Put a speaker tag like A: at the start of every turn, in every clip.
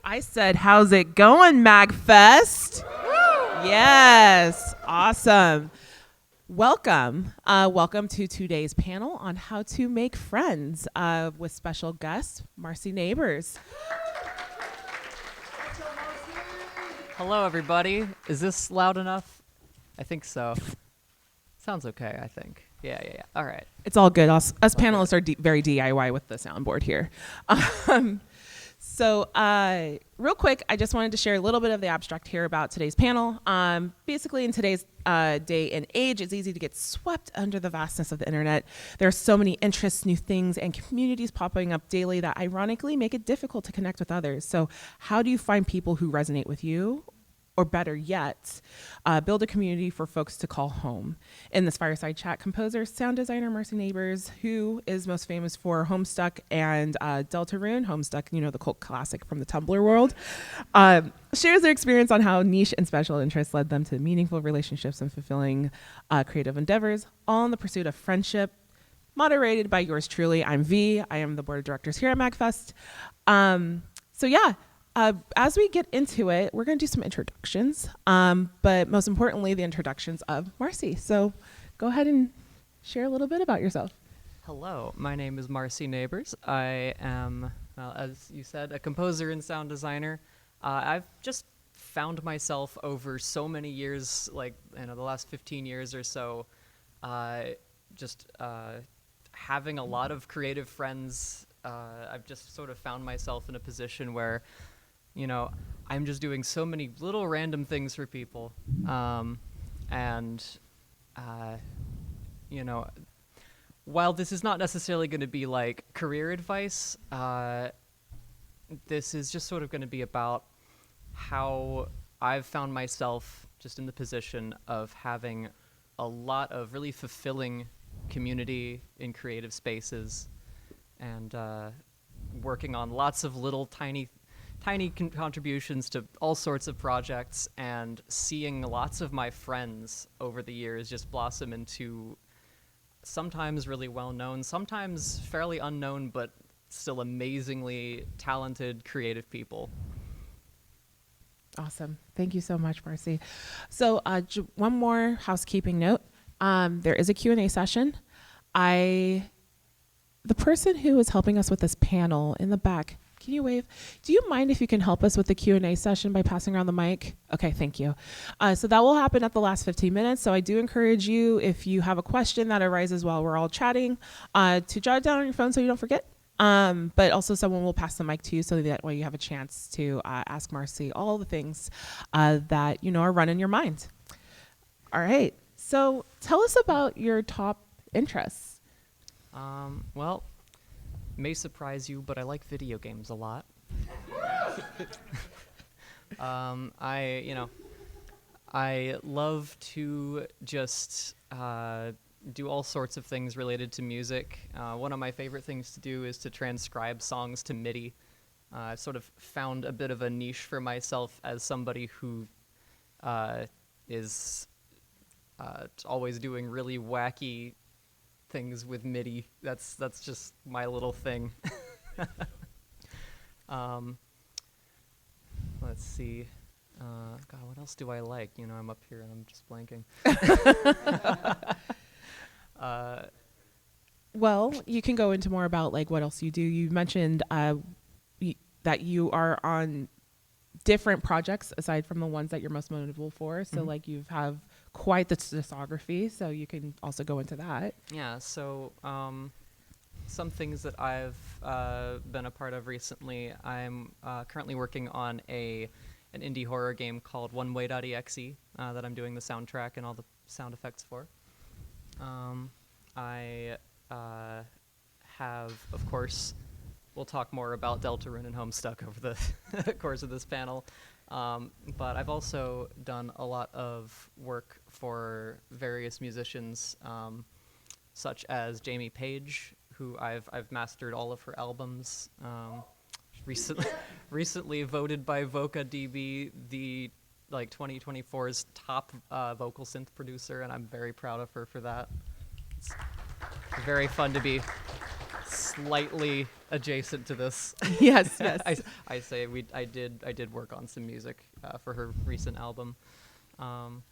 A: I said, how's it going, MAGFest? Yes, awesome. Welcome. Welcome to today's panel on how to make friends with special guest, Marcy Nabors.
B: Hello, everybody. Is this loud enough? I think so. Sounds okay, I think. Yeah. All right.
A: It's all good. Us panelists are very DIY with the soundboard here. So real quick, I just wanted to share a little bit of the abstract here about today's panel. Basically, in today's day and age, it's easy to get swept under the vastness of the internet. There are so many interests, new things, and communities popping up daily that ironically make it difficult to connect with others. So how do you find people who resonate with you? Or better yet, build a community for folks to call home. In this fireside chat, composer, sound designer Marcy Nabors, who is most famous for Homestuck and Deltarune, Homestuck, the cult classic from the Tumblr world, shares their experience on how niche and special interests led them to meaningful relationships and fulfilling creative endeavors, all in the pursuit of friendship, moderated by yours truly. I'm V. I am the board of directors here at MAGFest. As we get into it, we're going to do some introductions, but most importantly, the introductions of Marcy. So go ahead and share a little bit about yourself.
B: Hello, my name is Marcy Nabors. I am, as you said, a composer and sound designer. I've just found myself over so many years, the last 15 years or so, having a lot of creative friends. I've just sort of found myself in a position where I'm just doing so many little random things for people. While this is not necessarily going to be like career advice, this is just sort of going to be about how I've found myself just in the position of having a lot of really fulfilling community in creative spaces and working on lots of little tiny contributions to all sorts of projects, and seeing lots of my friends over the years just blossom into sometimes really well-known, sometimes fairly unknown, but still amazingly talented, creative people.
A: Awesome. Thank you so much, Marcy. So one more housekeeping note. There is a Q&A session. The person who is helping us with this panel in the back, can you wave? Do you mind if you can help us with the Q&A session by passing around the mic? Okay, thank you. So that will happen at the last 15 minutes. So I do encourage you, if you have a question that arises while we're all chatting, to jot it down on your phone so you don't forget. But also someone will pass the mic to you so that way you have a chance to ask Marcy all the things that are running your mind. All right. So tell us about your top interests.
B: Well, may surprise you, but I like video games a lot. I love to just do all sorts of things related to music. One of my favorite things to do is to transcribe songs to MIDI. I've sort of found a bit of a niche for myself as somebody who is always doing really wacky things with MIDI. That's just my little thing. Let's see. God, what else do I like? I'm up here and I'm just blanking.
A: Well, you can go into more about what else you do. You mentioned that you are on different projects aside from the ones that you're most notable for. So you have quite the discography, so you can also go into that.
B: Yeah, so some things that I've been a part of recently, I'm currently working on an indie horror game called oneway.exe that I'm doing the soundtrack and all the sound effects for. I have, of course, we'll talk more about Deltarune and Homestuck over the course of this panel. But I've also done a lot of work for various musicians, such as Jamie Page, who I've mastered all of her albums. Recently voted by VocaDB the 2024's top vocal synth producer, and I'm very proud of her for that. It's very fun to be slightly adjacent to this.
A: Yes, yes.
B: I say I did work on some music for her recent album, and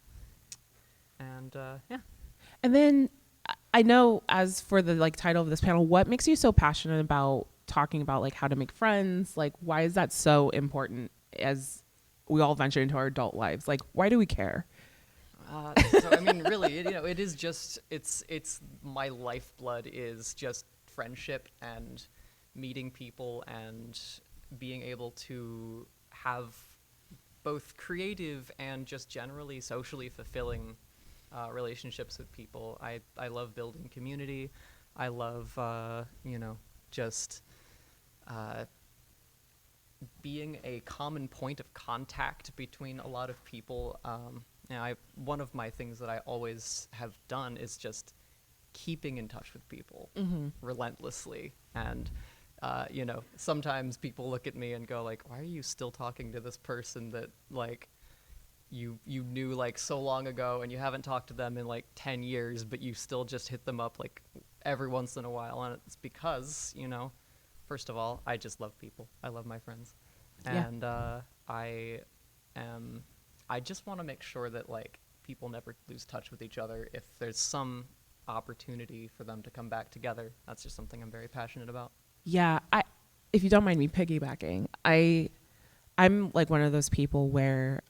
B: yeah.
A: And then I know, as for the like title of this panel, what makes you so passionate about talking about like how to make friends? Like, why is that so important as we all venture into our adult lives? Like, why do we care?
B: So I mean, really, it is just it's my lifeblood is just friendship and meeting people and being able to have both creative and just generally socially fulfilling relationships with people. I love building community. I love just being a common point of contact between a lot of people. One of my things that I always have done is just keeping in touch with people relentlessly. And, sometimes people look at me and go like, why are you still talking to this person that like you knew like so long ago and you haven't talked to them in like 10 years, but you still just hit them up like every once in a while? And it's because, first of all, I just love people. I love my friends. And I just want to make sure that like people never lose touch with each other. If there's some opportunity for them to come back together, that's just something I'm very passionate about.
A: Yeah, if you don't mind me piggybacking, I'm like one of those people where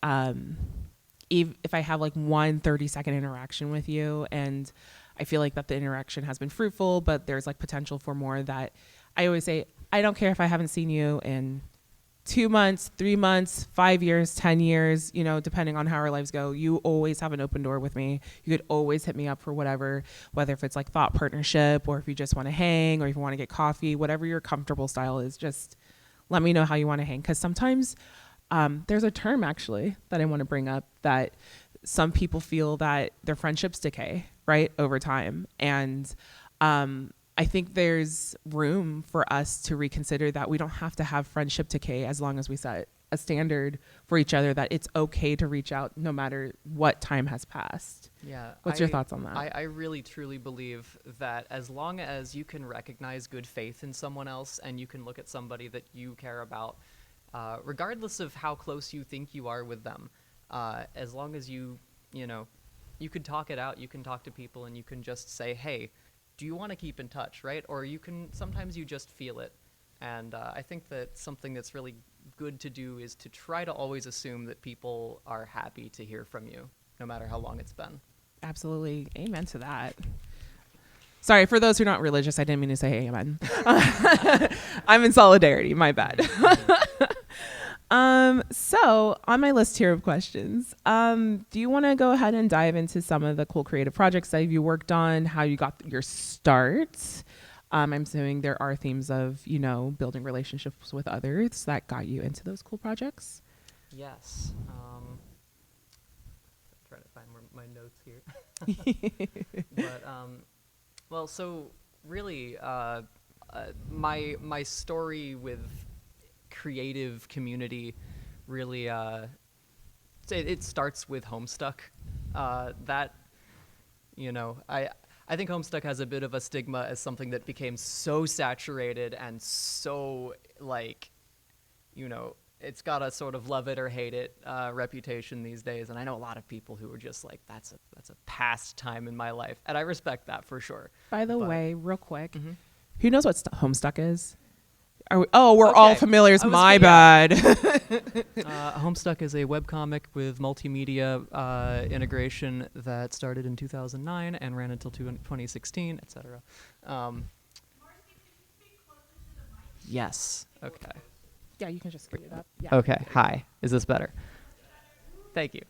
A: if I have like one 30-second interaction with you and I feel like that the interaction has been fruitful, but there's like potential for more, that I always say, I don't care if I haven't seen you in 2 months, 3 months, 5 years, 10 years, depending on how our lives go. You always have an open door with me. You could always hit me up for whatever, whether if it's like thought partnership or if you just want to hang or if you want to get coffee, whatever your comfortable style is, just let me know how you want to hang. Because sometimes there's a term actually that I want to bring up, that some people feel that their friendships decay, right, over time. And I think there's room for us to reconsider that we don't have to have friendship decay as long as we set a standard for each other that it's okay to reach out no matter what time has passed.
B: Yeah.
A: What's your thoughts on that?
B: I really truly believe that as long as you can recognize good faith in someone else and you can look at somebody that you care about, regardless of how close you think you are with them, as long as you could talk it out, you can talk to people and you can just say, hey, do you want to keep in touch, right? Or sometimes you just feel it. And I think that something that's really good to do is to try to always assume that people are happy to hear from you, no matter how long it's been.
A: Absolutely. Amen to that. Sorry, for those who are not religious, I didn't mean to say amen. I'm in solidarity. My bad. So on my list here of questions, do you want to go ahead and dive into some of the cool creative projects that you worked on, how you got your start? I'm assuming there are themes of, building relationships with others that got you into those cool projects.
B: Yes. I'm trying to find my notes here. But, so really, my story with creative community really it starts with Homestuck. I think Homestuck has a bit of a stigma as something that became so saturated and so it's got a sort of love it or hate it reputation these days. And I know a lot of people who are just like, that's a past time in my life, and I respect that for sure.
A: By the way, real quick,
B: Mm-hmm.
A: who knows what Homestuck is? We're all familiar. My bad.
B: Homestuck is a webcomic with multimedia integration that started in 2009 and ran until 2016, etc. Yes. Okay.
A: Yeah, you can just scoot it up. Yeah.
B: Okay. Hi. Is this better? Thank you.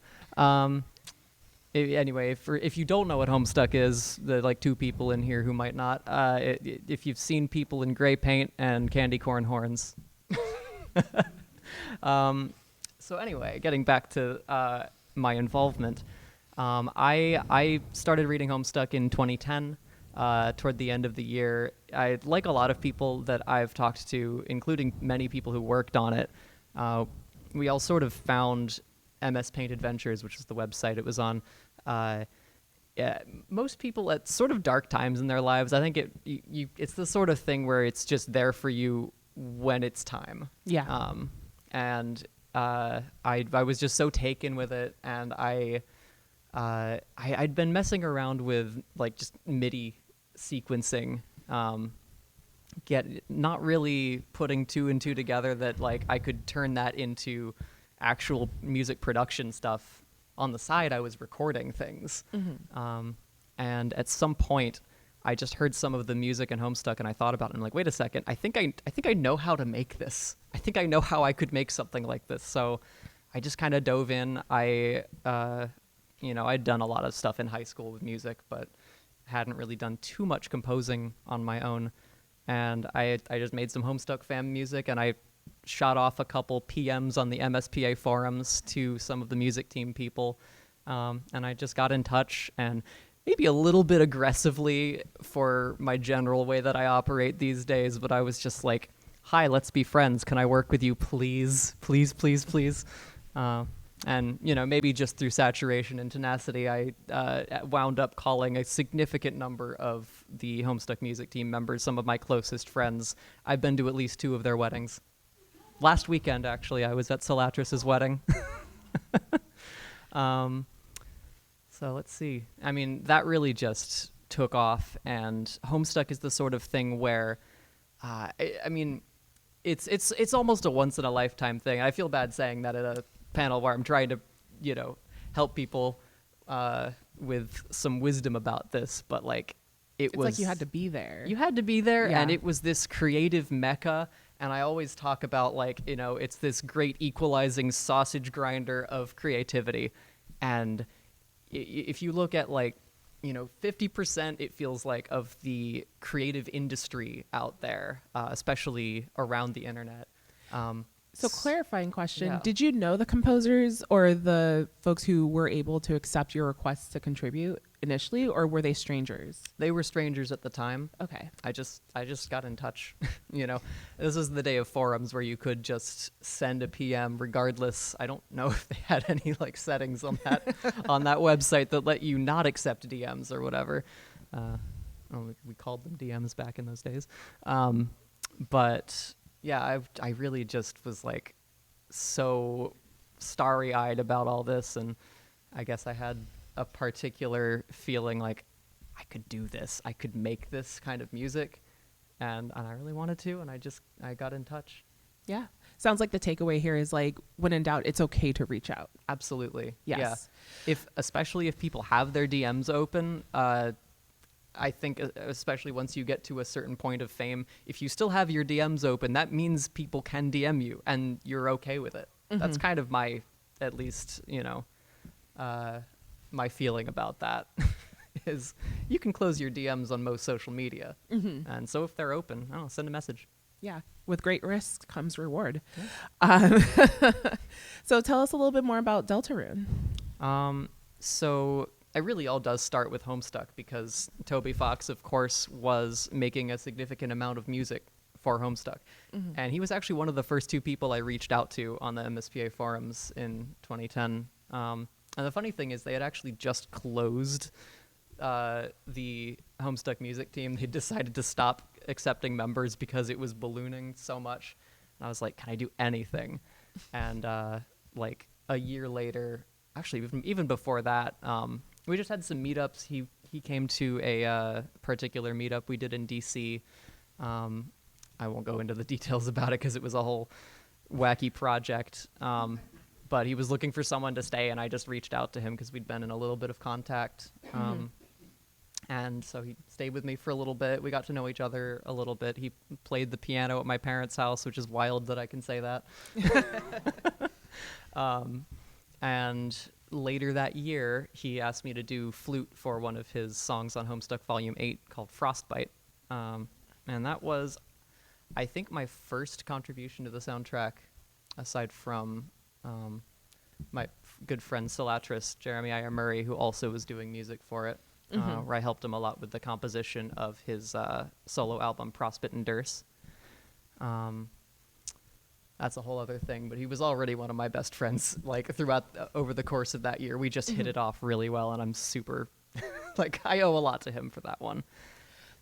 B: Anyway, if you don't know what Homestuck is, the like two people in here who might not, if you've seen people in gray paint and candy corn horns. So anyway, getting back to my involvement, I started reading Homestuck in 2010. Toward the end of the year, like a lot of people that I've talked to, including many people who worked on it, we all sort of found MS Paint Adventures, which is the website it was on, yeah, most people at sort of dark times in their lives, I think it's the sort of thing where it's just there for you when it's time.
A: Yeah.
B: And I was just so taken with it, and I'd been messing around with like just MIDI sequencing, not really putting two and two together that like I could turn that into actual music production stuff. On the side, I was recording things. And at some point, I just heard some of the music in Homestuck, and I thought about it. And I'm like, wait a second, I think I know how to make this. I think I know how I could make something like this. So I just kind of dove in. I'd done a lot of stuff in high school with music, but hadn't really done too much composing on my own. And I just made some Homestuck fan music, and I shot off a couple PMs on the MSPA forums to some of the music team people. And I just got in touch, and maybe a little bit aggressively for my general way that I operate these days, but I was just like, hi, let's be friends. Can I work with you, please? Please, please, please. And, maybe just through saturation and tenacity, I wound up calling a significant number of the Homestuck music team members, some of my closest friends. I've been to at least 2 of their weddings. Last weekend, actually, I was at Solatris's wedding. So let's see. I mean, that really just took off, and Homestuck is the sort of thing where, it's almost a once-in-a-lifetime thing. I feel bad saying that at a panel where I'm trying to, help people with some wisdom about this, but like, it's
A: like you had to be there.
B: You had to be there,
A: Yeah.
B: and it was this creative mecca. And I always talk about like, it's this great equalizing sausage grinder of creativity. And if you look at like, 50% it feels like of the creative industry out there, especially around the internet.
A: So clarifying question,
B: Yeah.
A: did you know the composers or the folks who were able to accept your requests to contribute initially, or were they strangers?
B: They were strangers at the time.
A: Okay.
B: I just got in touch. This was the day of forums where you could just send a PM regardless. I don't know if they had any like settings on that website that let you not accept DMs or whatever. We called them DMs back in those days. But yeah, I really just was like so starry-eyed about all this, and I guess I had a particular feeling like I could do this. I could make this kind of music, and I really wanted to, and I got in touch.
A: Yeah. Sounds like the takeaway here is like, when in doubt, it's okay to reach out.
B: Absolutely.
A: Yes.
B: Yeah. Especially if people have their DMs open, I think especially once you get to a certain point of fame, if you still have your DMs open, that means people can DM you and you're okay with it. That's kind of my, at least, my feeling about that is you can close your DMs on most social media. And so if they're open, send a message.
A: Yeah. With great risk comes reward.
B: Yeah.
A: So tell us a little bit more about Deltarune.
B: So it really all does start with Homestuck, because Toby Fox, of course, was making a significant amount of music for Homestuck. And he was actually one of the first 2 people I reached out to on the MSPA forums in 2010. And the funny thing is they had actually just closed the Homestuck music team. They decided to stop accepting members because it was ballooning so much. And I was like, can I do anything? And like a year later, actually even before that, we just had some meetups. He came to a particular meetup we did in DC. I won't go into the details about it because it was a whole wacky project. But he was looking for someone to stay, and I just reached out to him because we'd been in a little bit of contact. And so he stayed with me for a little bit. We got to know each other a little bit. He played the piano at my parents' house, which is wild that I can say that. And later that year, he asked me to do flute for one of his songs on Homestuck Volume 8 called Frostbite. And that was, I think, my first contribution to the soundtrack, aside from my good friend Solatris, Jeremy Iyer Murray, who also was doing music for it, where I helped him a lot with the composition of his solo album, Prospit and Durse. That's a whole other thing, but he was already one of my best friends, like throughout over the course of that year. We just hit it off really well, and I'm super Like, I owe a lot to him for that one.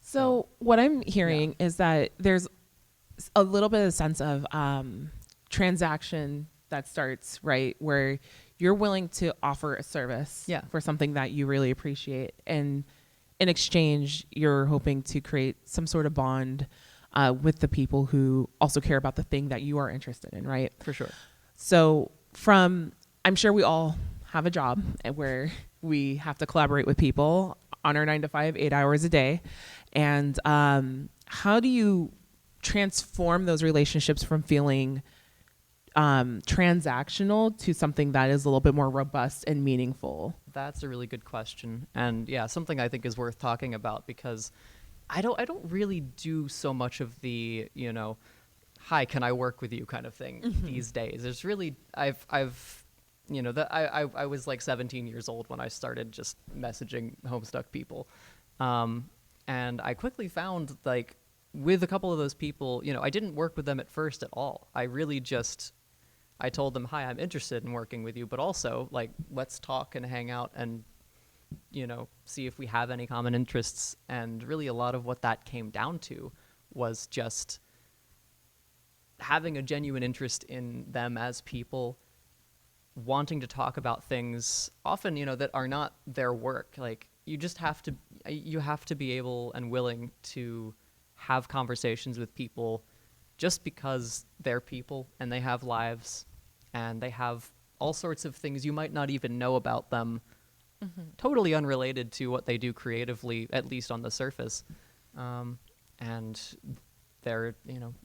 A: So what I'm hearing is that there's a little bit of sense of transaction that starts, right, where you're willing to offer a service for something that you really appreciate, and in exchange you're hoping to create some sort of bond with the people who also care about the thing that you are interested in, right?
B: For sure.
A: So I'm sure we all have a job where we have to collaborate with people on our 9 to 5, 8 hours a day. And how do you transform those relationships from feeling transactional to something that is a little bit more robust and meaningful?
B: That's a really good question. And yeah, something I think is worth talking about, because I don't really do so much of the, hi, can I work with you kind of thing these days. There's really, I've I was like 17 years old when I started just messaging Homestuck people. And I quickly found, like, with a couple of those people, I didn't work with them at first at all. I told them, hi, I'm interested in working with you, but also, like, let's talk and hang out and, see if we have any common interests. And really a lot of what that came down to was just having a genuine interest in them as people, wanting to talk about things often, that are not their work. Like, you have to be able and willing to have conversations with people just because they're people and they have lives and they have all sorts of things you might not even know about them, totally unrelated to what they do creatively, at least on the surface. And they're,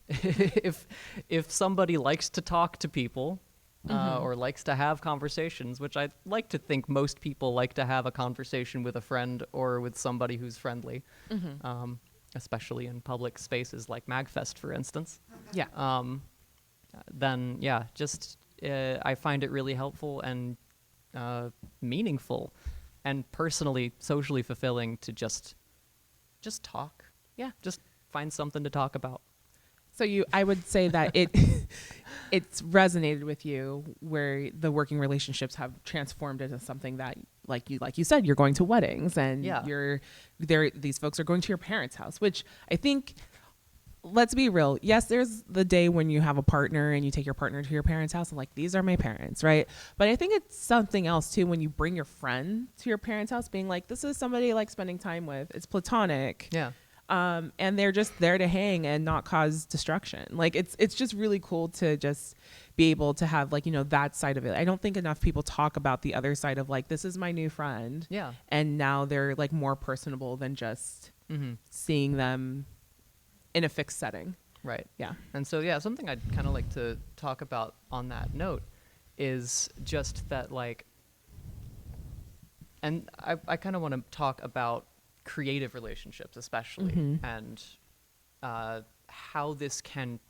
B: if somebody likes to talk to people, or likes to have conversations, which I like to think most people like to have a conversation with a friend or with somebody who's friendly, especially in public spaces like MAGFest, for instance.
A: Yeah.
B: Then, I find it really helpful and meaningful and personally, socially fulfilling to just talk.
A: Yeah.
B: Just find something to talk about.
A: So I would say that it's resonated with you, where the working relationships have transformed into something that, like you said, you're going to weddings and these folks are going to your parents' house, which I think, let's be real. Yes, there's the day when you have a partner and you take your partner to your parents' house and, like, these are my parents, right? But I think it's something else too when you bring your friend to your parents' house, being like, this is somebody I like spending time with. It's platonic.
B: Yeah.
A: And they're just there to hang and not cause destruction. Like, it's just really cool to just be able to have, like, that side of it. I don't think enough people talk about the other side of, like, this is my new friend.
B: Yeah.
A: And now they're, like, more personable than just seeing them in a fixed setting.
B: Right.
A: Yeah.
B: And so, something I'd kind of like to talk about on that note is just that, like, and I kind of want to talk about creative relationships especially, and how this can,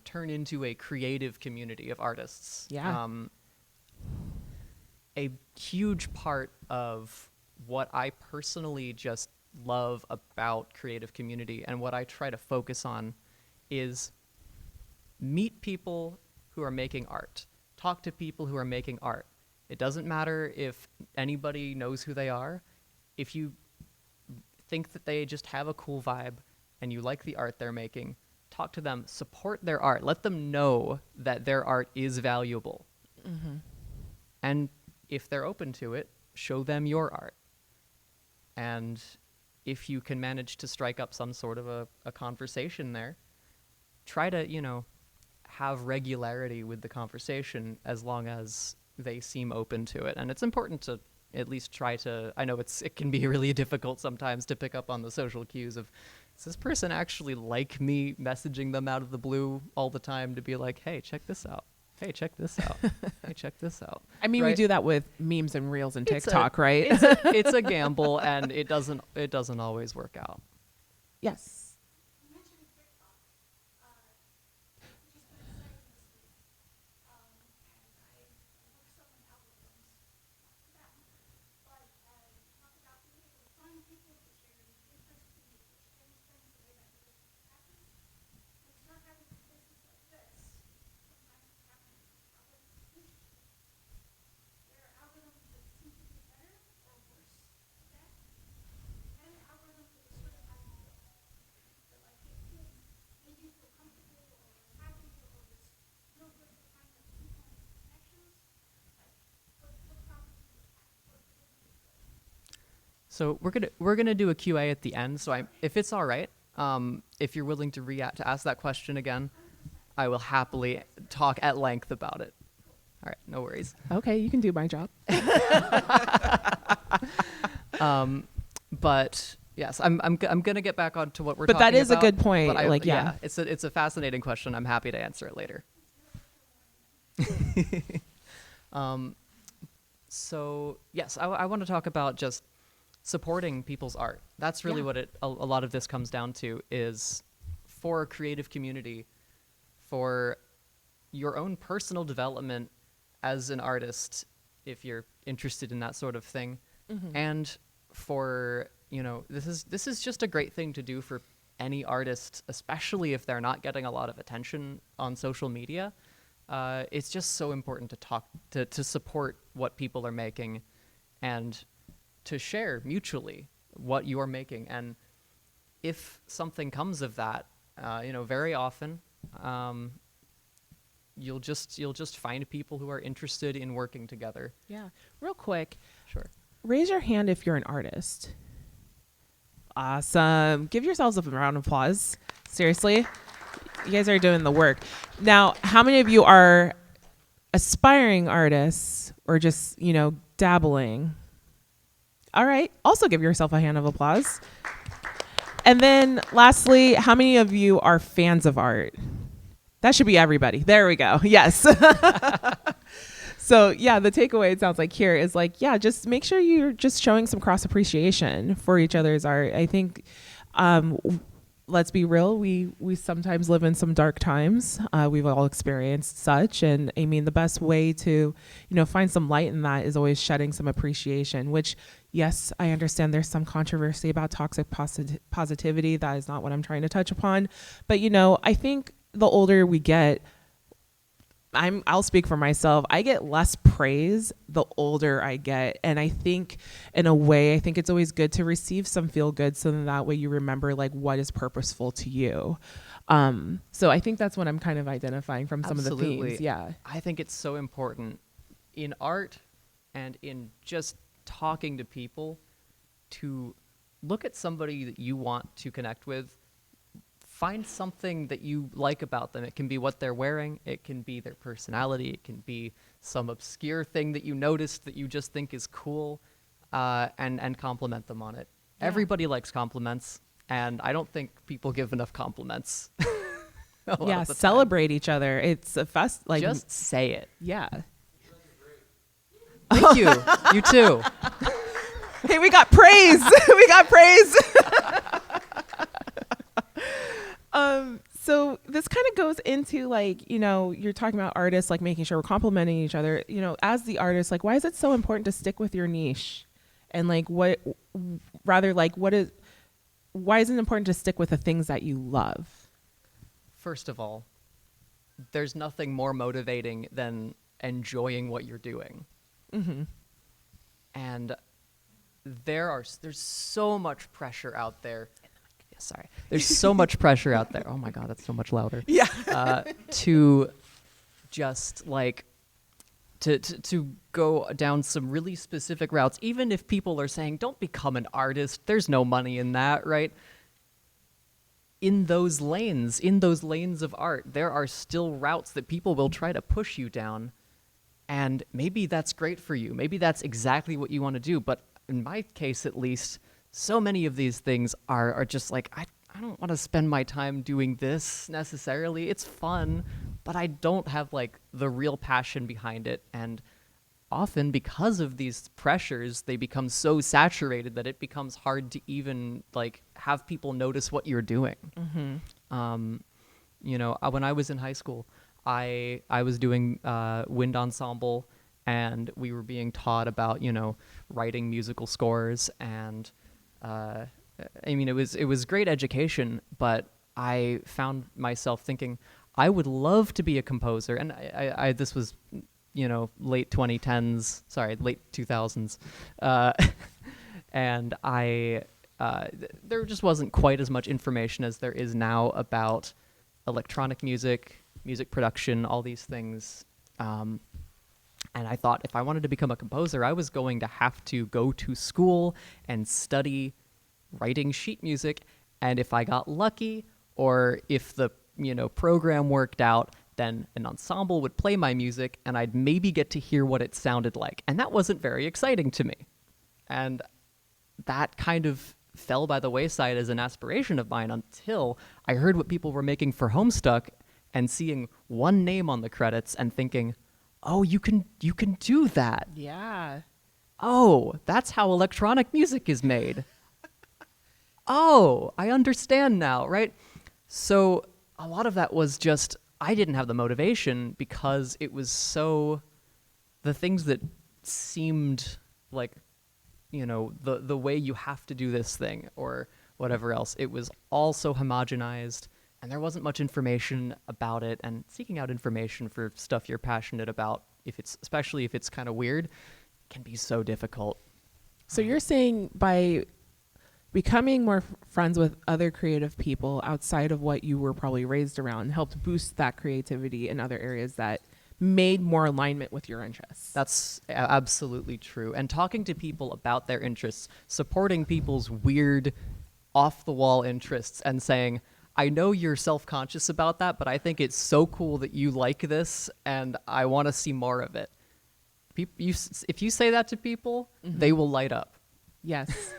B: turn into a creative community of artists.
A: Yeah.
B: A huge part of what I personally just love about creative community and what I try to focus on is meet people who are making art. Talk to people who are making art. It doesn't matter if anybody knows who they are. If you think that they just have a cool vibe and you like the art they're making, talk to them, support their art, let them know that their art is valuable. And if they're open to it, show them your art. And if you can manage to strike up some sort of a conversation there, try to, have regularity with the conversation as long as they seem open to it. And it's important to at least try to, I know it can be really difficult sometimes to pick up on the social cues of, does this person actually like me messaging them out of the blue all the time to be like, hey, check this out. Hey, check this out. Hey, check this out.
A: I mean,
B: right?
A: We do that with memes and reels and TikTok, right?
B: It's a gamble, and it doesn't always work out.
A: Yes.
B: So we're gonna do a QA at the end. So if it's all right, if you're willing to ask that question again, I will happily talk at length about it. All right, no worries.
A: Okay, you can do my job.
B: But yes, I'm gonna get back on to what we're talking
A: But
B: about.
A: that is a good point.
B: But
A: Yeah.
B: it's a fascinating question. I'm happy to answer it later. So yes, I want to talk about just supporting people's art. That's really what a lot of this comes down to, is for a creative community, for your own personal development as an artist, if you're interested in that sort of thing, and for, this is just a great thing to do for any artist, especially if they're not getting a lot of attention on social media. It's just so important to support what people are making and to share mutually what you are making. And if something comes of that, very often, you'll just find people who are interested in working together.
A: Yeah. Real quick.
B: Sure.
A: Raise your hand if you're an artist. Awesome. Give yourselves a round of applause. Seriously. You guys are doing the work. Now, how many of you are aspiring artists or just, dabbling? All right. Also give yourself a hand of applause. And then lastly, how many of you are fans of art? That should be everybody. There we go. Yes. So yeah, the takeaway, it sounds like here is just make sure you're just showing some cross appreciation for each other's art. I think, let's be real, we sometimes live in some dark times. We've all experienced such. And I mean, the best way to, find some light in that is always shedding some appreciation, which, yes, I understand there's some controversy about toxic positivity. That is not what I'm trying to touch upon. But, I think the older we get, I'll speak for myself. I get less praise the older I get. And I think in a way, it's always good to receive some feel good, so that way you remember what is purposeful to you. So I think that's what I'm kind of identifying from some
B: Absolutely.
A: of the themes. Yeah.
B: I think it's so important in art and in just talking to people to look at somebody that you want to connect with. Find something that you like about them. It can be what they're wearing. It can be their personality. It can be some obscure thing that you noticed that you just think is cool, and compliment them on it. Yeah. Everybody likes compliments, and I don't think people give enough compliments.
A: Yeah, celebrate each other. It's a fest.
B: Just say it.
A: Yeah.
B: Thank you. You too.
A: Hey, we got praise. We got praise. So this kind of goes into you're talking about artists, making sure we're complimenting each other, as the artist, why is it so important to stick with your niche? And why is it important to stick with the things that you love?
B: First of all, there's nothing more motivating than enjoying what you're doing. Mm-hmm. And there's so much pressure out there. Sorry. There's so much pressure out there. Oh my God, that's so much louder.
A: Yeah.
B: To just to go down some really specific routes, even if people are saying, don't become an artist, there's no money in that, right? In those lanes of art, there are still routes that people will try to push you down. And maybe that's great for you. Maybe that's exactly what you want to do. But in my case, at least, so many of these things are just I don't want to spend my time doing this necessarily. It's fun, but I don't have the real passion behind it. And often because of these pressures, they become so saturated that it becomes hard to even have people notice what you're doing. Mm-hmm. When I was in high school, I was doing wind ensemble, and we were being taught about, writing musical scores, and it was great education, but I found myself thinking I would love to be a composer. And I this was, late 2010s, sorry, late 2000s. And there just wasn't quite as much information as there is now about electronic music production, all these things. And I thought if I wanted to become a composer, I was going to have to go to school and study writing sheet music. And if I got lucky, or if the program worked out, then an ensemble would play my music and I'd maybe get to hear what it sounded like. And that wasn't very exciting to me. And that kind of fell by the wayside as an aspiration of mine until I heard what people were making for Homestuck and seeing one name on the credits and thinking, oh, you can do that.
A: Yeah.
B: Oh, that's how electronic music is made. Oh, I understand now, right? So a lot of that was just, I didn't have the motivation because it was so, the things that seemed like, the way you have to do this thing or whatever else, it was all so homogenized and there wasn't much information about it. And seeking out information for stuff you're passionate about, especially if it's kind of weird, can be so difficult.
A: So you're saying by becoming more friends with other creative people outside of what you were probably raised around helped boost that creativity in other areas that made more alignment with your interests.
B: That's absolutely true. And talking to people about their interests, supporting people's weird, off-the-wall interests and saying, I know you're self-conscious about that, but I think it's so cool that you like this and I want to see more of it. If you say that to people, they will light up.
A: Yes,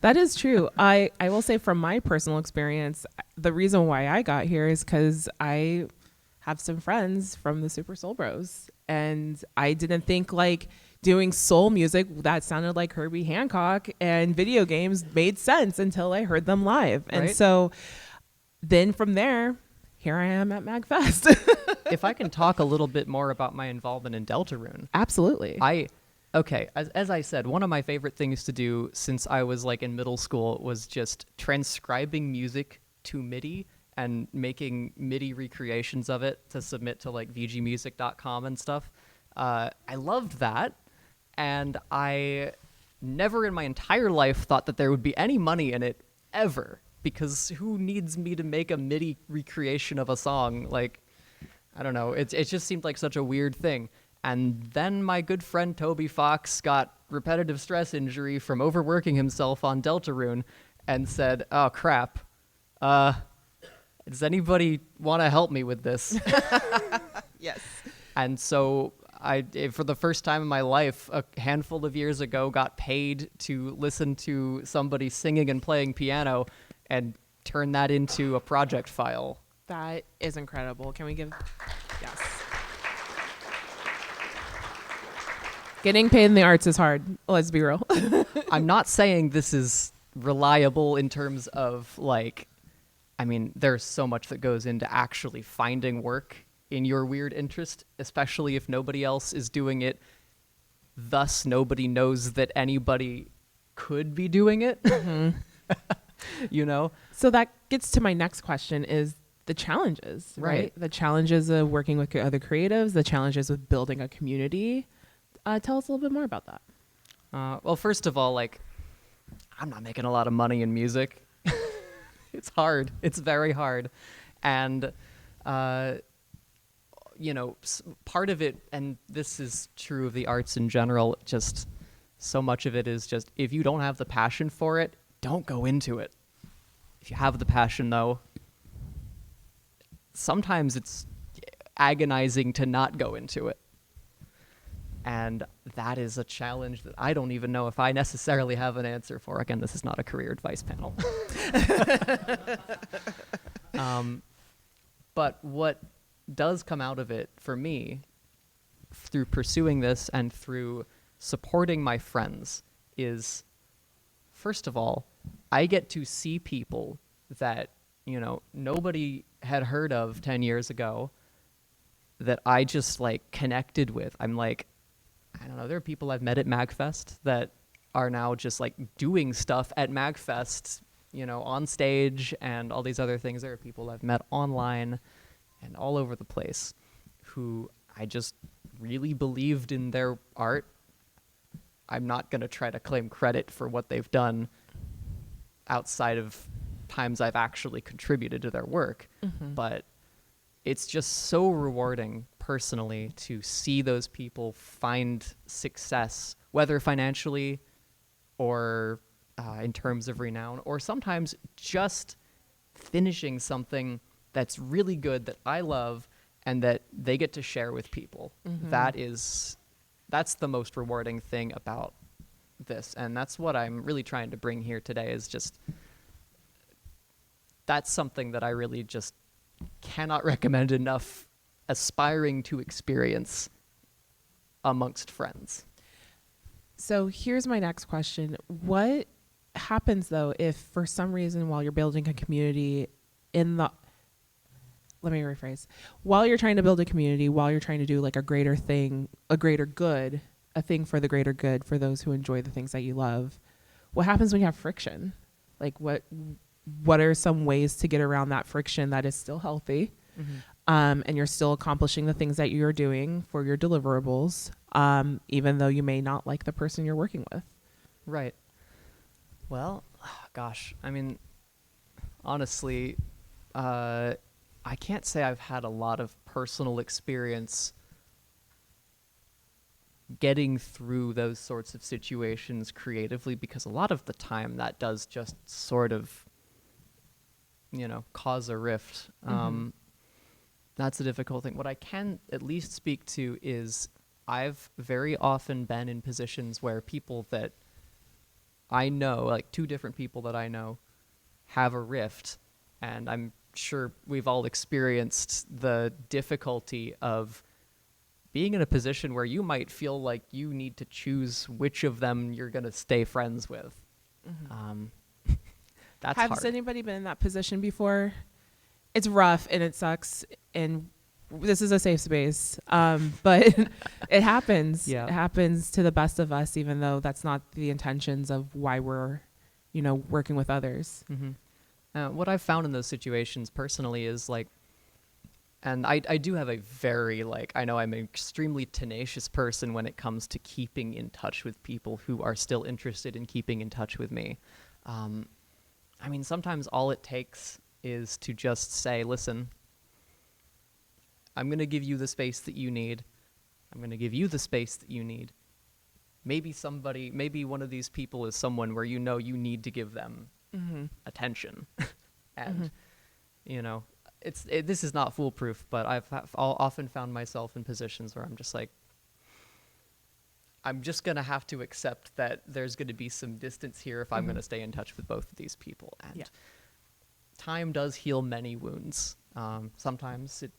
A: that is true. I will say from my personal experience, the reason why I got here is because I have some friends from the Super Soul Bros. And I didn't think like doing soul music that sounded like Herbie Hancock and video games made sense until I heard them live. And
B: right?
A: So then from there, here I am at MAGFest.
B: If I can talk a little bit more about my involvement in Deltarune.
A: Absolutely.
B: As I said, one of my favorite things to do since I was like in middle school was just transcribing music to MIDI and making MIDI recreations of it to submit to like vgmusic.com and stuff. I loved that. And I never in my entire life thought that there would be any money in it ever, because who needs me to make a MIDI recreation of a song? Like, I don't know. It just seemed like such a weird thing. And then my good friend Toby Fox got repetitive stress injury from overworking himself on Deltarune and said, oh, crap. Does anybody want to help me with this?
A: Yes.
B: And so I, for the first time in my life, a handful of years ago, got paid to listen to somebody singing and playing piano and turn that into a project file.
A: That is incredible. Can we give... Yes. Getting paid in the arts is hard. Let's be real.
B: I'm not saying this is reliable in terms of like, I mean, there's so much that goes into actually finding work in your weird interest, especially if nobody else is doing it. Thus, nobody knows that anybody could be doing it. Mm-hmm.
A: So that gets to my next question is the challenges, right? The challenges of working with other creatives, the challenges with building a community. Tell us a little bit more about that.
B: Well, first of all, like, I'm not making a lot of money in music. It's hard. It's very hard. And, part of it, and this is true of the arts in general, just so much of it is just, if you don't have the passion for it, don't go into it. If you have the passion, though, sometimes it's agonizing to not go into it. And that is a challenge that I don't even know if I necessarily have an answer for. Again, this is not a career advice panel. But what does come out of it for me through pursuing this and through supporting my friends is, first of all, I get to see people that, nobody had heard of 10 years ago that I just like connected with. I'm like, I don't know, there are people I've met at MAGFest that are now just like doing stuff at MAGFest, on stage and all these other things. There are people I've met online and all over the place who I just really believed in their art. I'm not going to try to claim credit for what they've done outside of times I've actually contributed to their work, but it's just so rewarding personally to see those people find success, whether financially or in terms of renown, or sometimes just finishing something that's really good that I love and that they get to share with people. That's the most rewarding thing about this, and that's what I'm really trying to bring here today, is just that's something that I really just cannot recommend enough aspiring to experience amongst friends.
A: So here's my next question. What happens though if for some reason while you're building a community let me rephrase. While you're trying to build a community, while you're trying to do like a greater thing, a greater good, a thing for the greater good for those who enjoy the things that you love, what happens when you have friction? Like what are some ways to get around that friction that is still healthy, and you're still accomplishing the things that you're doing for your deliverables, even though you may not like the person you're working with?
B: Right. Well, gosh, I mean, honestly, I can't say I've had a lot of personal experience getting through those sorts of situations creatively, because a lot of the time that does just sort of, cause a rift. That's a difficult thing. What I can at least speak to is I've very often been in positions where people that I know, like two different people that I know, have a rift, and I'm sure we've all experienced the difficulty of being in a position where you might feel like you need to choose which of them you're going to stay friends with. That's hard.
A: Has anybody been in that position before? It's rough and it sucks, and this is a safe space, but it happens.
B: Yeah.
A: It happens to the best of us, even though that's not the intentions of why we're, working with others.
B: What I've found in those situations personally is and I do have a very, I know I'm an extremely tenacious person when it comes to keeping in touch with people who are still interested in keeping in touch with me. I mean, sometimes all it takes is to just say, listen, I'm going to give you the space that you need. I'm going to give you the space that you need. Maybe one of these people is someone where you need to give them attention. And, this is not foolproof, but I've often found myself in positions where I'm just like, I'm just going to have to accept that there's going to be some distance here if I'm going to stay in touch with both of these people. And time does heal many wounds. Sometimes it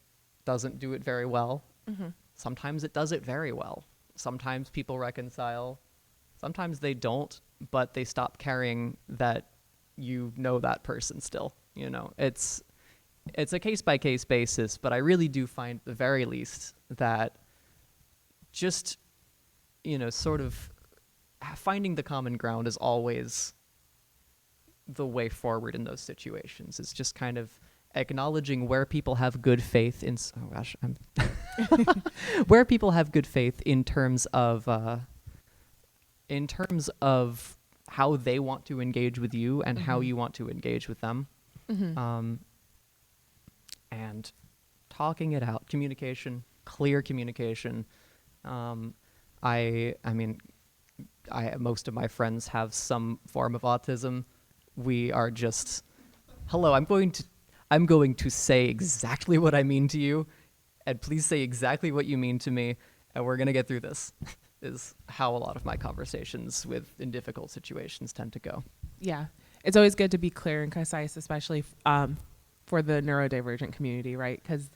B: doesn't do it very well. Sometimes it does it very well. Sometimes people reconcile. Sometimes they don't, but they stop caring that that person still. It's a case-by-case basis, but I really do find, at the very least, that just, sort of finding the common ground is always the way forward in those situations. It's just kind of acknowledging where people have good faith in, where people have good faith in terms of how they want to engage with you and how you want to engage with them. And talking it out, communication, clear communication. Most of my friends have some form of autism. We are just, hello, I'm going to say exactly what I mean to you, and please say exactly what you mean to me, and we're going to get through this, is how a lot of my conversations in difficult situations tend to go.
A: Yeah. It's always good to be clear and concise, especially for the neurodivergent community, right? Because,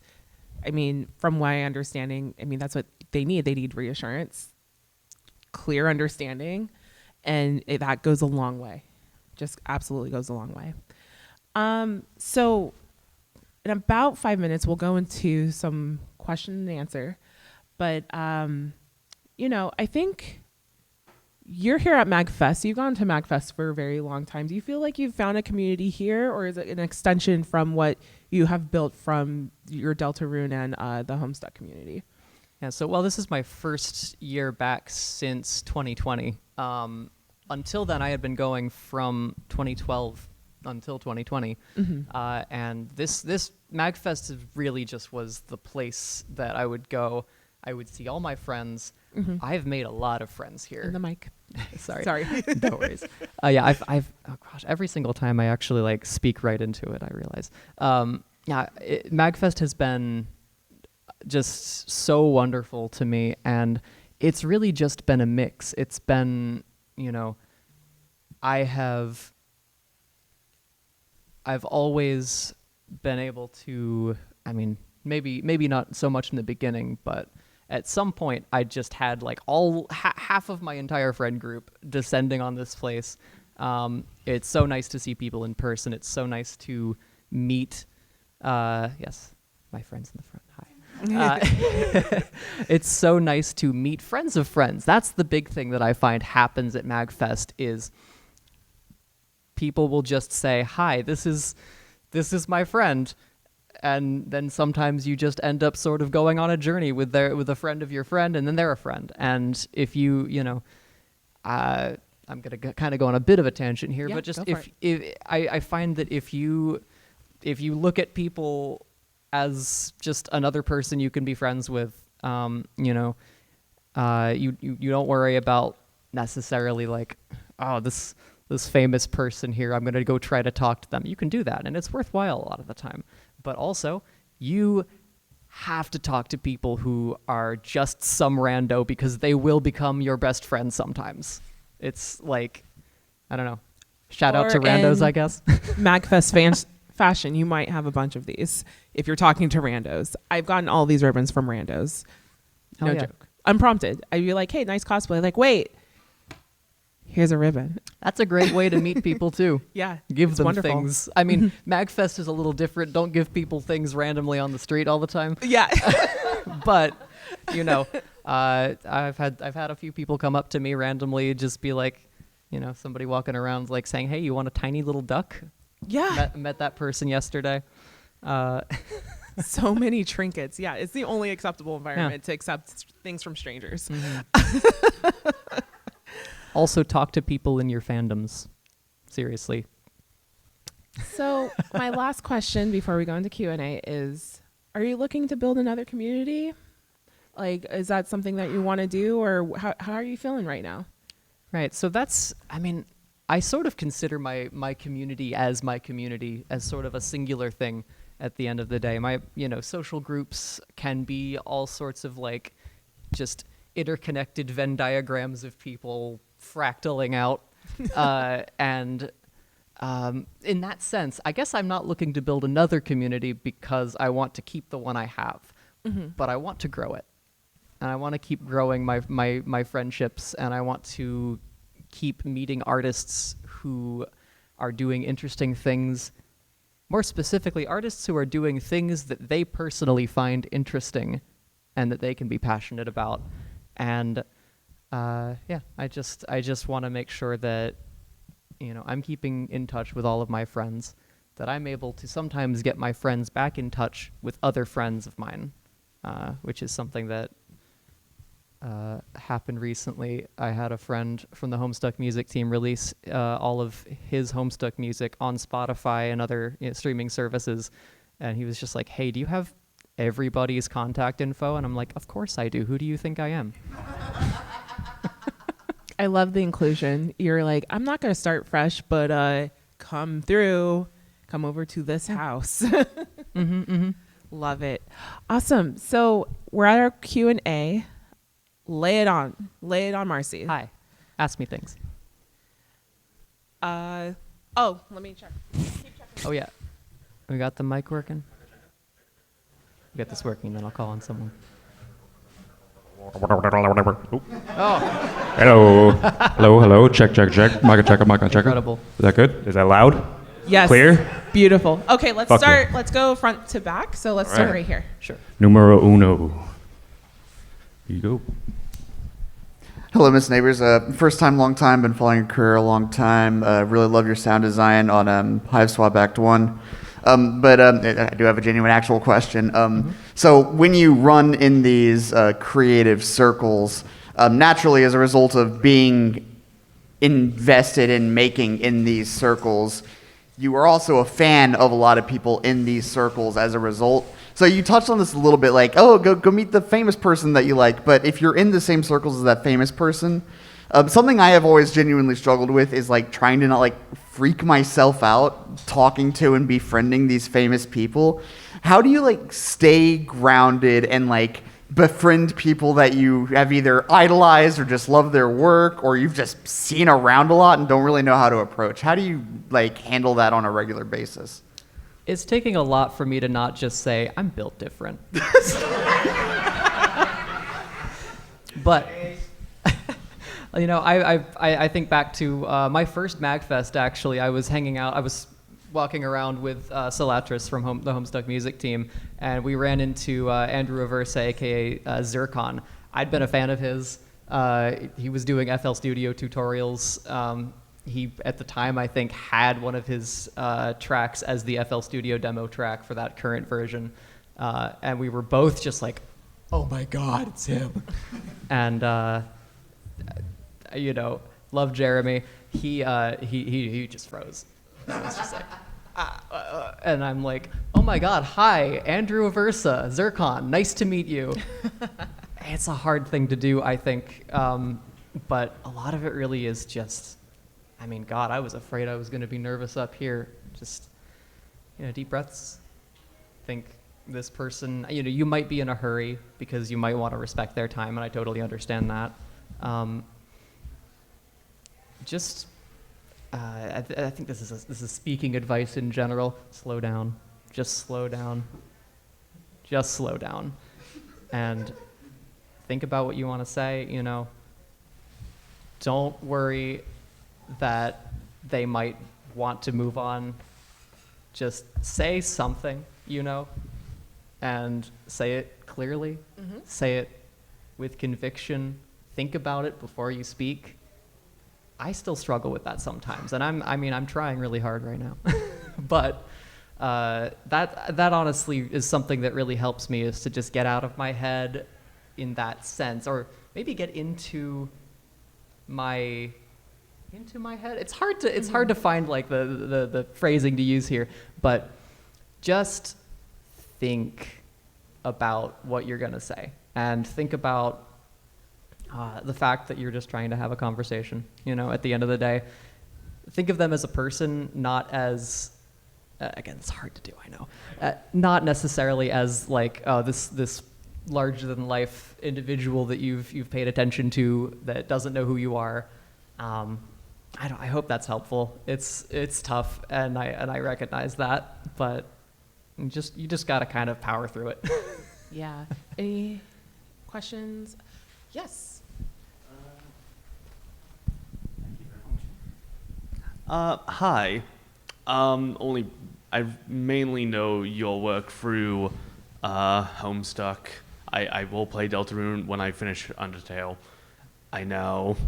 A: from my understanding, that's what they need. They need reassurance, clear understanding, and that goes a long way. Just absolutely goes a long way. So in about 5 minutes, we'll go into some question and answer. But, I think you're here at MAGFest. You've gone to MAGFest for a very long time. Do you feel like you've found a community here, or is it an extension from what you have built from your Deltarune and the Homestuck community?
B: Yeah, so, this is my first year back since 2020. Until then, I had been going from 2012 until 2020. And this MAGFest really just was the place that I would go. I would see all my friends. I've made a lot of friends here.
A: In the mic.
B: Sorry. No worries. Yeah, I've oh gosh, every single time I actually like speak right into it, I realize. MAGFest has been just so wonderful to me, and it's really just been a mix. It's been, I've always been able to, maybe not so much in the beginning, but at some point I just had like half of my entire friend group descending on this place. It's so nice to see people in person. It's so nice to meet, yes, my friends in the front. Hi. It's so nice to meet friends of friends. That's the big thing that I find happens at MAGFest is people will just say, hi, this is my friend. And then sometimes you just end up sort of going on a journey with a friend of your friend, and then they're a friend. And if I'm going to kind of go on a bit of a tangent here, but just if I find that if you look at people as just another person you can be friends with, you don't worry about necessarily like, oh, this famous person here, I'm going to go try to talk to them. You can do that, and it's worthwhile a lot of the time. But also, you have to talk to people who are just some rando because they will become your best friends sometimes. It's like, I don't know. Shout out to randos, I guess.
A: MAGFest fashion, you might have a bunch of these if you're talking to randos. I've gotten all these ribbons from randos. No joke. Unprompted. I'd be like, hey, nice cosplay. Like, wait, here's a ribbon.
B: That's a great way to meet people too.
A: Yeah.
B: Give them
A: wonderful.
B: Things. I mean, MAGFest is a little different. Don't give people things randomly on the street all the time.
A: Yeah.
B: But, I've had a few people come up to me randomly, just be like, somebody walking around like saying, hey, you want a tiny little duck?
A: Yeah.
B: Met that person yesterday.
A: So many trinkets. Yeah, it's the only acceptable environment to accept things from strangers.
B: Also, talk to people in your fandoms. Seriously.
A: So my last question before we go into Q&A is, are you looking to build another community? Like, is that something that you want to do, or how are you feeling right now?
B: Right. So I sort of consider my community as sort of a singular thing at the end of the day. My, social groups can be all sorts of like just interconnected Venn diagrams of people fractaling out. And in that sense, I guess I'm not looking to build another community because I want to keep the one I have, but I want to grow it. And I want to keep growing my friendships, and I want to keep meeting artists who are doing interesting things. More specifically, artists who are doing things that they personally find interesting and that they can be passionate about. And I just want to make sure that I'm keeping in touch with all of my friends, that I'm able to sometimes get my friends back in touch with other friends of mine, which is something that happened recently. I had a friend from the Homestuck music team release all of his Homestuck music on Spotify and other streaming services, and he was just like, hey, do you have everybody's contact info? And I'm like, of course I do. Who do you think I am?
A: I love the inclusion. You're like, I'm not going to start fresh, but come over to this house. Love it. Awesome. So we're at our Q&A. Lay it on, Marcy.
B: Hi. Ask me things.
A: Let me check. Keep checking.
B: Oh, yeah. We got the mic working? We got this working, then I'll call on someone.
C: Oh. Hello. Check. Mic check.
B: Incredible.
C: Is that good? Is that loud?
A: Yes.
C: Clear?
A: Beautiful. Okay, let's
C: Fuck
A: start.
C: yeah.
A: Let's go front to back. So let's start right here.
B: Sure.
C: Numero uno. Here you go.
D: Hello, Miss Nabors. First time, long time. Been following your career a long time. Really love your sound design on Hive Swap Act 1. But I do have a genuine actual question. So when you run in these creative circles, naturally as a result of being invested in making in these circles, you are also a fan of a lot of people in these circles as a result. So you touched on this a little bit, like, oh, go meet the famous person that you like. But if you're in the same circles as that famous person, something I have always genuinely struggled with is like trying to not like freak myself out talking to and befriending these famous people. How do you like stay grounded and like befriend people that you have either idolized or just love their work or you've just seen around a lot and don't really know how to approach? How do you like handle that on a regular basis?
B: It's taking a lot for me to not just say, I'm built different. But, you know, I think back to my first MAGFest, actually. I was walking around with Salatris from the Homestuck music team, and we ran into Andrew Aversa, a.k.a. Zircon. I'd been a fan of his. He was doing FL Studio tutorials. He, at the time, I think, had one of his tracks as the FL Studio demo track for that current version. And we were both just like, oh my God, it's him. And, you know, love Jeremy. He just froze. I was just like, and I'm like, oh my God, hi, Andrew Aversa, Zircon, nice to meet you. It's a hard thing to do, I think. But a lot of it really is just, I mean, God, I was afraid I was going to be nervous up here. Just, you know, deep breaths. Think this person, you know, you might be in a hurry because you might want to respect their time, and I totally understand that. I think this is speaking advice in general. Slow down. Just slow down. Just slow down. And think about what you want to say, you know. Don't worry that they might want to move on. Just say something, you know, and say it clearly. Mm-hmm. Say it with conviction. Think about it before you speak. I still struggle with that sometimes, and I'm trying really hard right now. But that honestly is something that really helps me, is to just get out of my head in that sense, or maybe get into my head. It's hard to find like the phrasing to use here, but just think about what you're gonna say, and think about the fact that you're just trying to have a conversation. You know, at the end of the day, think of them as a person, not as again, it's hard to do, I know, not necessarily as like, oh, this larger than life individual that you've paid attention to that doesn't know who you are. I hope that's helpful. It's tough, and I recognize that, but you just gotta kind of power through it.
A: Yeah. Any questions? Yes.
C: Hi. I mainly know your work through Homestuck. I will play Deltarune when I finish Undertale. I know.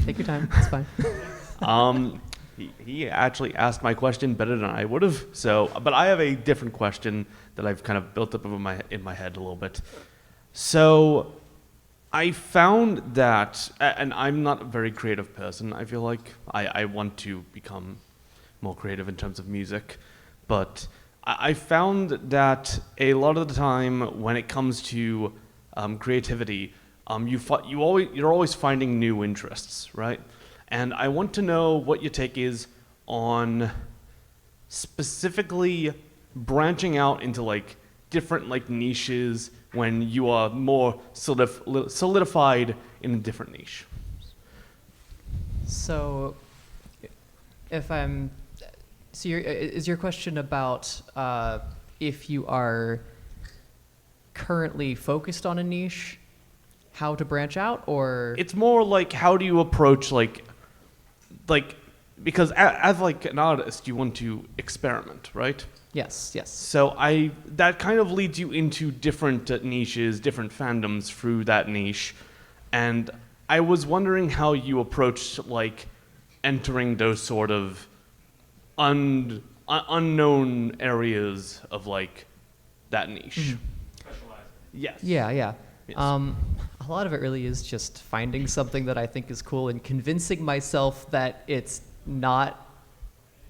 B: Take your time. It's fine.
C: He actually asked my question better than I would have. So, but I have a different question that I've kind of built up in my head a little bit. So, I found that, and I'm not a very creative person. I feel like I want to become more creative in terms of music, but I found that a lot of the time when it comes to creativity, you're always finding new interests, right? And I want to know what your take is on specifically branching out into like different like niches when you are more solidified in a different niche.
B: So, is your question about if you are currently focused on a niche, how to branch out, or? It's
C: more like, how do you approach like because as like an artist, you want to experiment, right?
B: Yes.
C: So that kind of leads you into different niches, different fandoms through that niche, and I was wondering how you approached like entering those sort of unknown areas of like that niche.
B: Mm-hmm.
C: Yes.
B: Yeah.
C: Yes.
B: A lot of it really is just finding something that I think is cool and convincing myself that it's not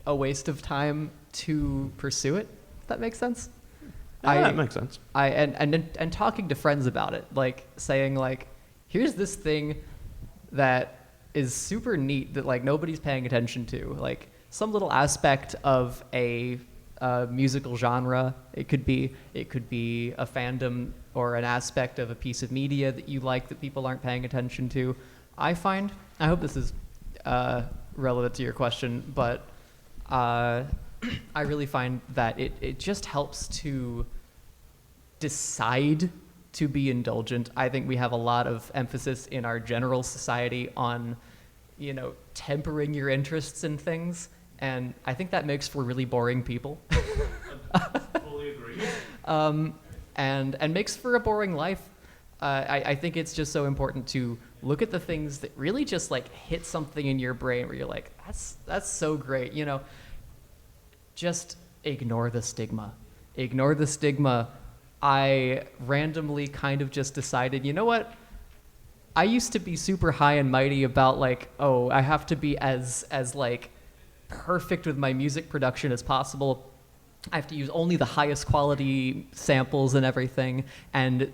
B: a waste of time to pursue it. If that makes sense.
C: That makes sense.
B: And talking to friends about it, like saying like, here's this thing that is super neat that like nobody's paying attention to, like some little aspect of a musical genre. It could be a fandom or an aspect of a piece of media that you like that people aren't paying attention to. I hope this is relevant to your question, but I really find that it just helps to decide to be indulgent. I think we have a lot of emphasis in our general society on, tempering your interests in things, and I think that makes for really boring people.
C: Fully agree.
B: And makes for a boring life. I think it's just so important to look at the things that really just like hit something in your brain where you're like, that's so great, Just ignore the stigma. Ignore the stigma. I randomly kind of just decided, you know what? I used to be super high and mighty about like, oh, I have to be as like perfect with my music production as possible. I have to use only the highest quality samples and everything. And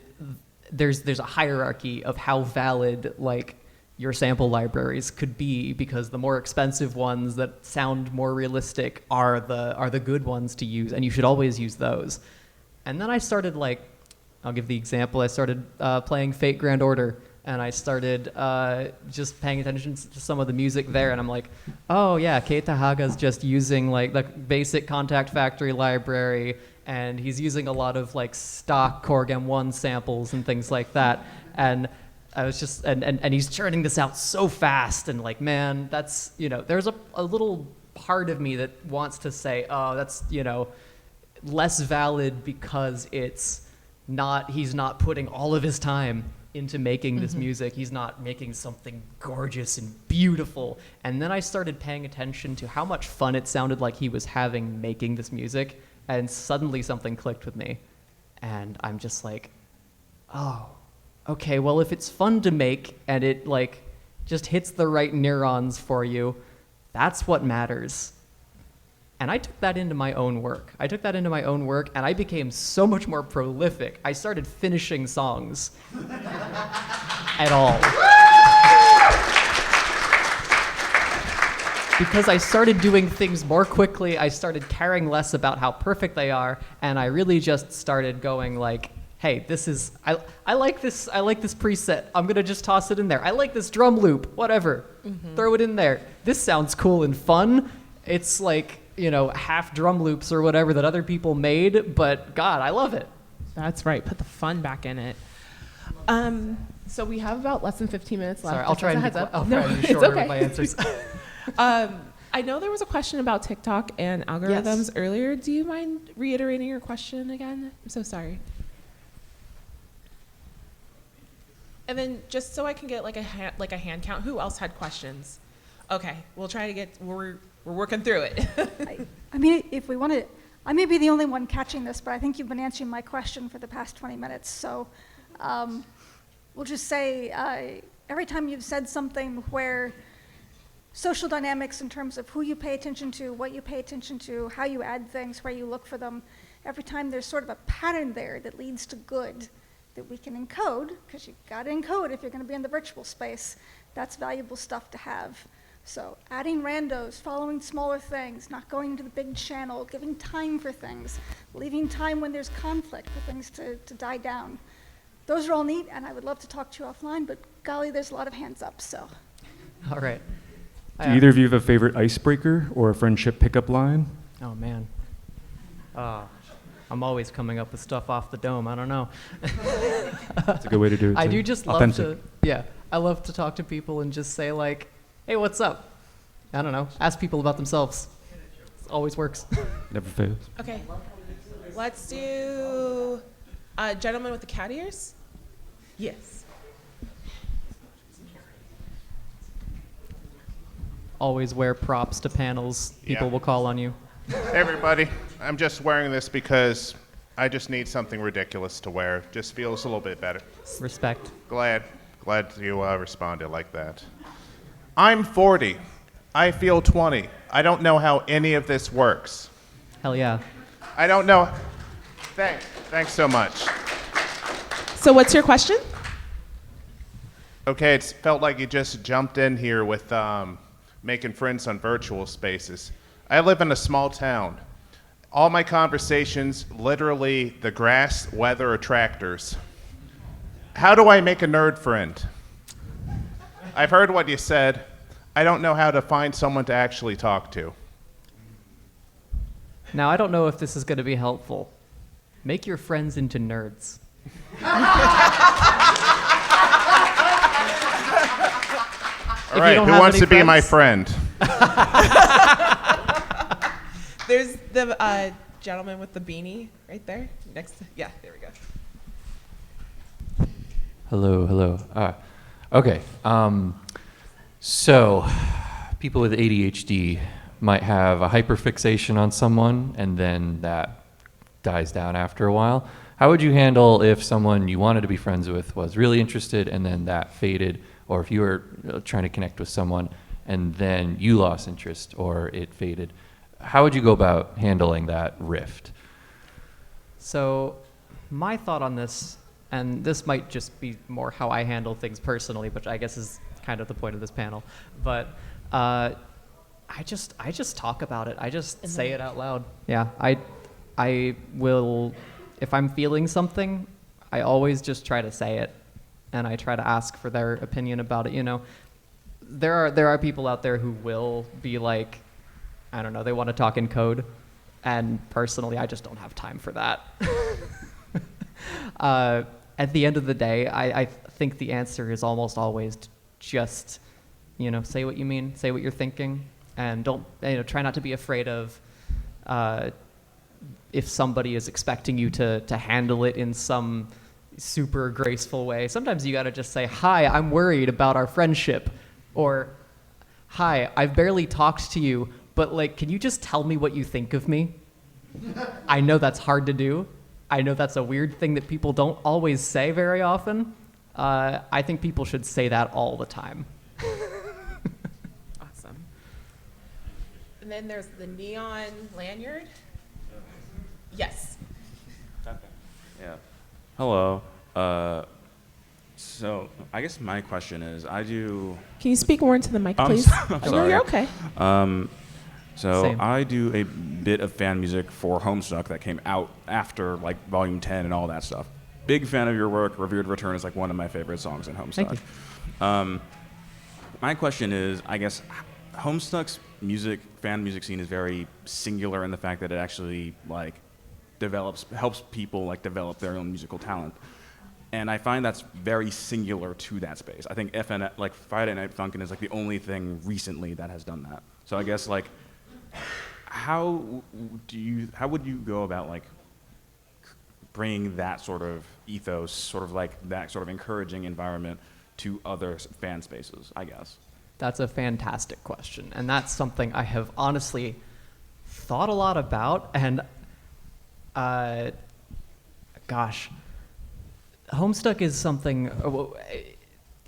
B: there's a hierarchy of how valid like your sample libraries could be, because the more expensive ones that sound more realistic are the good ones to use, and you should always use those. And then I started like, I'll give the example. I started playing Fate Grand Order, and I started just paying attention to some of the music there, and I'm like, oh yeah, Keita Haga's just using like the basic Contact Factory library, and he's using a lot of like stock Korg M1 samples and things like that. And I was just, and he's churning this out so fast, and like, man, that's, there's a little part of me that wants to say, oh, that's, less valid because he's not putting all of his time into making this music. He's not making something gorgeous and beautiful. And then I started paying attention to how much fun it sounded like he was having making this music, and suddenly something clicked with me. And I'm just like, oh, okay, well, if it's fun to make and it like just hits the right neurons for you, that's what matters. And I took that into my own work. And I became so much more prolific. I started finishing songs at all. Because I started doing things more quickly, I started caring less about how perfect they are, and I really just started going like, hey, I like this preset. I'm gonna just toss it in there. I like this drum loop, whatever. Throw it in there. This sounds cool and fun. It's like, half drum loops or whatever that other people made, but God, I love it.
A: That's right. Put the fun back in it. So we have about less than 15 minutes left.
B: Sorry, I'll try and be
A: it's
B: shorter
A: okay.
B: with my answers.
A: I know there was a question about TikTok and algorithms earlier. Do you mind reiterating your question again? I'm so sorry. And then just so I can get like a hand count, who else had questions? Okay, we'll try to get, we're working through it.
E: I mean, if we want to, I may be the only one catching this, but I think you've been answering my question for the past 20 minutes. So we'll just say every time you've said something where social dynamics in terms of who you pay attention to, what you pay attention to, how you add things, where you look for them, every time there's sort of a pattern there that leads to good that we can encode, because you've got to encode if you're going to be in the virtual space. That's valuable stuff to have. So adding randos, following smaller things, not going into the big channel, giving time for things, leaving time when there's conflict for things to die down. Those are all neat, and I would love to talk to you offline, but golly, there's a lot of hands up, so.
B: All right.
F: Do either of you have a favorite icebreaker or a friendship pickup line?
B: Oh, man. I'm always coming up with stuff off the dome. I don't know.
F: That's a good way to do it.
B: I
F: too.
B: do just
F: Authentic.
B: I love to talk to people and just say like, hey, what's up? I don't know. Ask people about themselves. It always works.
F: Never fails.
A: Okay, let's do gentleman with the cat ears. Yes.
B: Always wear props to panels. People will call on you.
G: Hey everybody, I'm just wearing this because I just need something ridiculous to wear. Just feels a little bit better.
B: Respect.
G: Glad you responded like that. I'm 40. I feel 20. I don't know how any of this works.
B: Hell yeah.
G: I don't know. Thanks so much.
A: So what's your question?
G: Okay, it felt like you just jumped in here with making friends on virtual spaces. I live in a small town. All my conversations, literally the grass, weather, or tractors. How do I make a nerd friend? I've heard what you said. I don't know how to find someone to actually talk to.
B: Now, I don't know if this is going to be helpful. Make your friends into nerds.
G: All right, who wants to be my friend?
A: There's the gentleman with the beanie right there. Next to, yeah, there we go.
H: Hello. Okay. So, people with ADHD might have a hyperfixation on someone, and then that dies down after a while. How would you handle if someone you wanted to be friends with was really interested, and then that faded, or if you were trying to connect with someone, and then you lost interest, or it faded? How would you go about handling that rift?
B: So, my thought on this, and this might just be more how I handle things personally, which I guess is kind of the point of this panel, but I just talk about it. I just say it out loud. Yeah, I will, if I'm feeling something, I always just try to say it, and I try to ask for their opinion about it. You know, there are people out there who will be like, I don't know, they want to talk in code, and personally, I just don't have time for that. At the end of the day, I think the answer is almost always just, say what you mean, say what you're thinking, and don't, try not to be afraid of if somebody is expecting you to handle it in some super graceful way. Sometimes you gotta just say, hi, I'm worried about our friendship, or hi, I've barely talked to you, but can you just tell me what you think of me? I know that's hard to do. I know that's a weird thing that people don't always say very often. I think people should say that all the time.
A: Awesome. And then there's the neon lanyard. Yes.
I: Yeah. Hello. So I guess my question is,
A: Can you speak more into the mic, please?
I: I'm
A: No,
I: sorry.
A: you're okay.
B: Same.
I: I do a bit of fan music for Homestuck that came out after Volume 10 and all that stuff. Big fan of your work. Revered Return is one of my favorite songs in Homestuck.
B: Thank you.
I: My question is, I guess Homestuck's fan music scene is very singular in the fact that it actually helps people develop their own musical talent. And I find that's very singular to that space. I think Friday Night Funkin' is the only thing recently that has done that. So I guess how would you go about bringing that sort of ethos, that sort of encouraging environment to other fan spaces, I guess?
B: That's a fantastic question, and that's something I have honestly thought a lot about, and Homestuck is something, the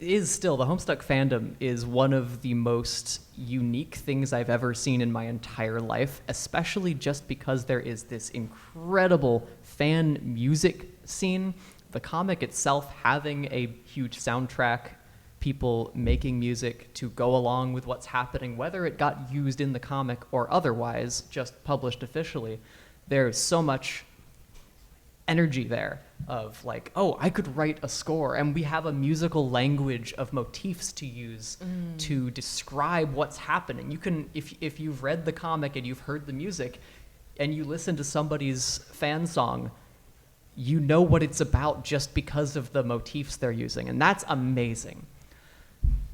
B: Homestuck fandom is one of the most unique things I've ever seen in my entire life, especially just because there is this incredible fan music scene. The comic itself having a huge soundtrack, people making music to go along with what's happening, whether it got used in the comic or otherwise, just published officially. There's so much energy there of oh, I could write a score, and we have a musical language of motifs to use to describe what's happening. You can, if you've read the comic and you've heard the music and you listen to somebody's fan song, you know what it's about just because of the motifs they're using, and that's amazing.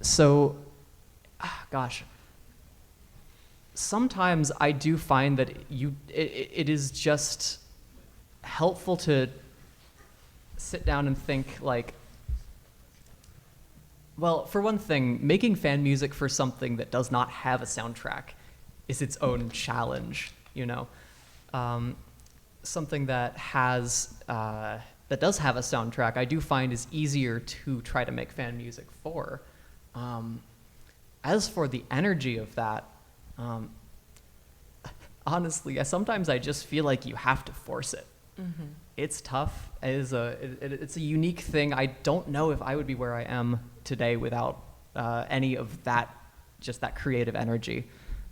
B: So, sometimes I do find that it is just helpful to sit down and think well, for one thing, making fan music for something that does not have a soundtrack is its own challenge, something that has that does have a soundtrack, I do find is easier to try to make fan music for. As for the energy of that, honestly, sometimes I just feel like you have to force it. It's tough. It's a unique thing. I don't know if I would be where I am today without any of that, just that creative energy.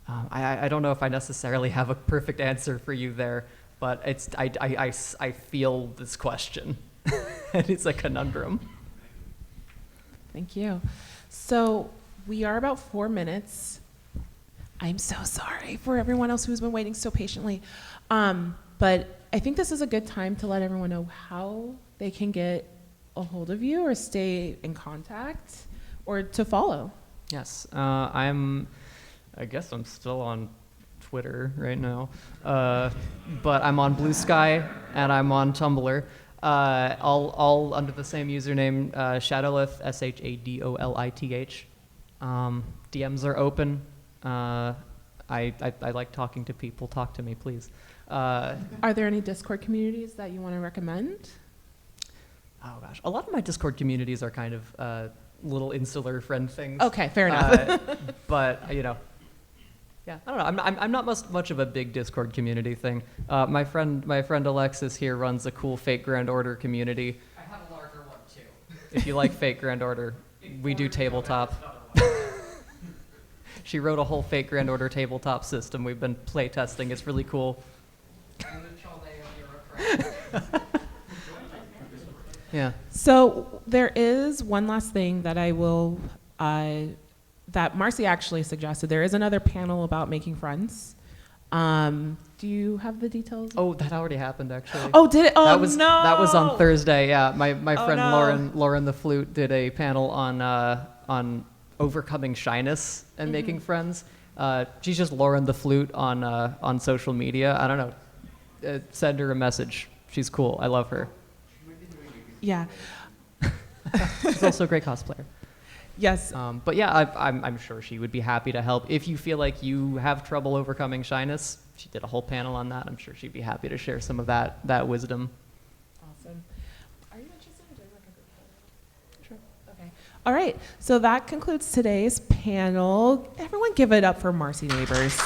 B: I don't know if I necessarily have a perfect answer for you there, but I feel this question, and it's a conundrum.
A: Thank you. So we are about 4 minutes. I'm so sorry for everyone else who's been waiting so patiently. But I think this is a good time to let everyone know how they can get a hold of you or stay in contact or to follow.
B: Yes, I guess I'm still on Twitter right now, but I'm on Blue Sky and I'm on Tumblr, all under the same username, Shadolith, SHADOLITH. DMs are open. I like talking to people. Talk to me, please.
A: Are there any Discord communities that you want to recommend?
B: Oh gosh, a lot of my Discord communities are kind of little insular friend things.
A: Okay, fair enough.
B: But yeah, I don't know. I'm not much of a big Discord community thing. My friend Alexis here runs a cool Fate Grand Order community.
J: I have a larger one too.
B: If you like Fate Grand Order, we do tabletop. She wrote a whole Fate Grand Order tabletop system. We've been play testing. It's really cool. Yeah.
A: So there is one last thing that I will, that Marcy actually suggested. There is another panel about making friends. Do you have the details?
B: Oh, that already happened actually.
A: Oh, did it? Oh,
B: that was,
A: no.
B: That was on Thursday. Yeah, my friend
A: no.
B: Lauren the Flute did a panel on overcoming shyness and making friends. She's just Lauren the Flute on social media. I don't know. Send her a message. She's cool. I love her.
A: Yeah.
B: She's also a great cosplayer.
A: Yes.
B: But yeah, I'm sure she would be happy to help. If you feel like you have trouble overcoming shyness, she did a whole panel on that. I'm sure she'd be happy to share some of that wisdom.
A: Awesome. Are you interested in doing like a group? Sure. Okay. All right. So that concludes today's panel. Everyone give it up for Marcy Nabors.